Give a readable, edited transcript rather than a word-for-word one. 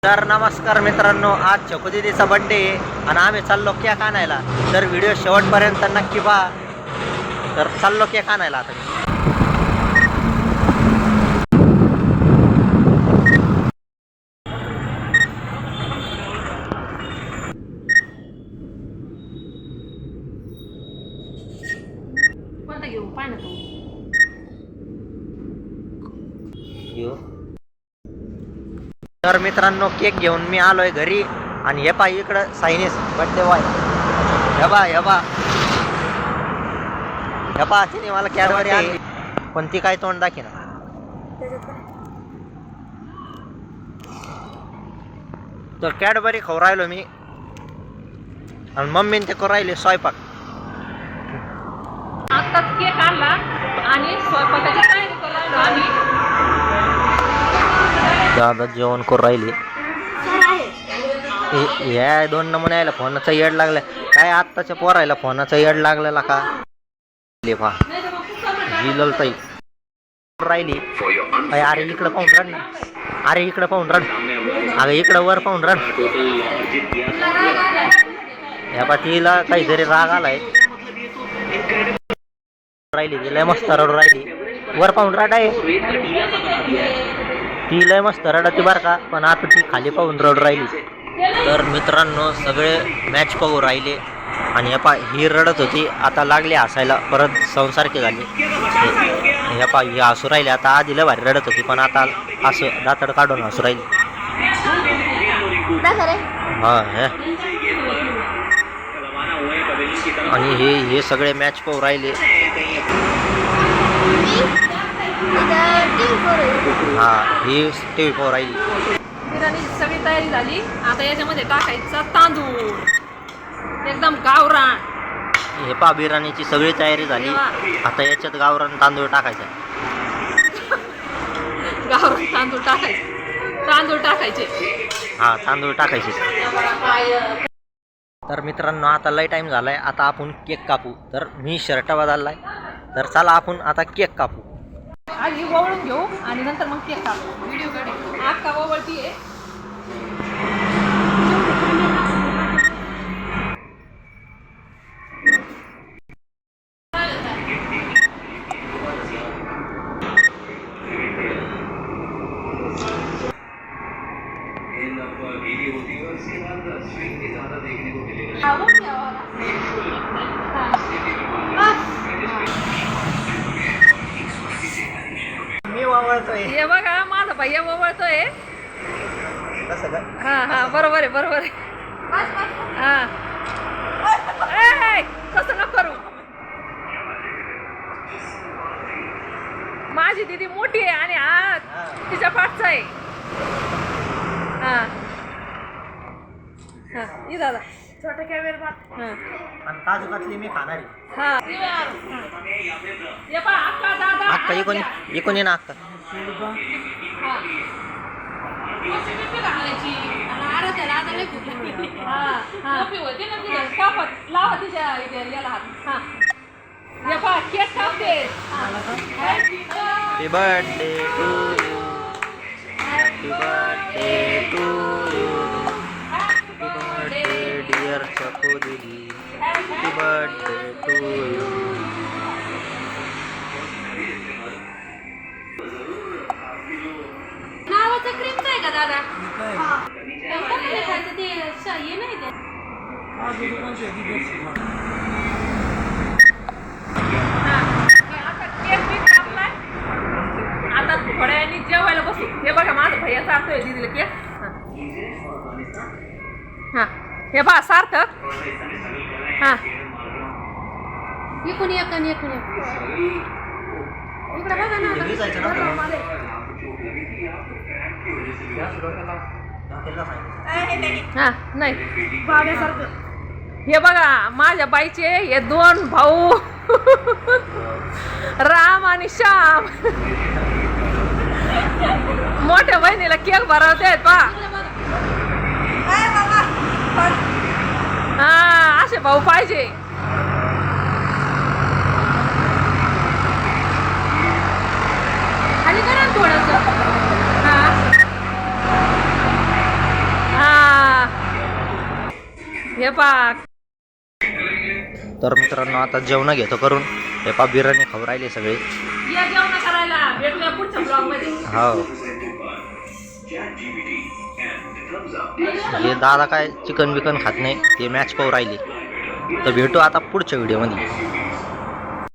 तर नमस्कार मित्रांनो, आज छकू दीदीचा बर्थडे आहे आणि आम्ही चाललो केक आणायला. तर व्हिडिओ शेवटपर्यंत नक्की पहा. तर चाललो केक आणायला आता. कोणता घेऊ पाय ना तू. तर मित्रांनो, केक घेऊन मी आलोय घरी आणि हे पहा इकडं सायनीस बर्थडे बॉय. हे पहा तिने मला कॅडबरी आणली, पण ती काय तोंड दाखी ना. तर कॅडबरी खाऊ राहिलो मी आणि मम्मीने ते करू राहिले स्वयंपाक. आत्ताच केक आणला आणि स्वयंपाकाची तयारी करू राहिलो आम्ही. दादा जेवण करू राहिले. या दोन नमुने यायला फोनाचा येड लागलाय काय. आत्ताच्या पोरायला फोनाचा येड लागलेला का. जिललताई राहिली. अरे इकडं पाहून रड ना. अरे इकडं पाहून रड. अगं इकडं वर पाहून रड. या पा तिला काहीतरी राग आलाय. राहिली ती लय मस्त रडू राहिली. वर पाहून रड आहे ती लय मस्त रडती बर का, पण आता ती खाली पाहून रडू राहिली. तर मित्रांनो, सगळे मॅच पाहू राहिले आणि हे पा ही रडत होती, आता लागली हसायला. परत संसारखी झाली. हे पा ही हसू राहिली. आता आधी लय भारी रडत होती, पण आता असं दातड काढून हसू राहिली. हा हे आणि हे सगळे मॅच पाहू राहिले. हा ही टीव्ही पाहू राहिली. बिर्याणीची सगळी तयारी झाली. आता याच्यामध्ये टाकायचा तांदूळ एकदम गावरान. हे पा बिर्याणीची सगळी तयारी झाली. आता याच्यात गावरान तांदूळ टाकायचा. गावरान तांदूळ टाकायचे. हा तांदूळ टाकायचे. तर मित्रांनो, आता लय टाइम झालाय. आता आपण केक कापू. तर मी शर्ट बदललाय. तर चला आपण आता केक कापू. आधी ओवळून घेऊ आणि नंतर मग केक कापू. व्हिडिओ काढे आत्ता ओवळती आहे. मी वावळतोय. हे बघा माझा भैया ओवळतोय. कसं का? हा बरोबर आहे. हा कसं नको करू. माझी दीदी मोठी आहे आणि हा तिच्या पाठचा आहे. ये दादा छोटा कॅमेरा. आणि काजू कतली मी खाणार आहे. अक्का इकोनी ना अक्का. Happy birthday to you. Happy birthday to you. Happy birthday dear Chaku Didi. Happy birthday to you. नावाचं क्रीमच आहे का दादा? ते हे नाही ते. आता केक बी कापलाय. आता थोड्या वेळाने जेवायला बसू. हे बघा माझा भैया चालतोय दीदीला केक. हा हे बघा सार्थक. हा एकूण एक इकडे बघा ना. हा नाही हे बघा माझ्या बाईचे हे दोन भाऊ राम आणि श्याम. मोठ्या बहिणीला केक भरवते आहेत पा. हा असे भाऊ पाहिजे. आणि करा थोडंसं. हे पा तर मित्रांनो आता जेवण घेतो करून. हे पा बिर्याणी खाऊ राहिले सगळे. या जेवण करायला भेटूया पुढच्या ब्लॉग मध्ये. हो हे दादा काय चिकन बिकन खात नाही, ते मॅच पाहू राहिले. तर भेटू आता पुढच्या व्हिडिओमध्ये.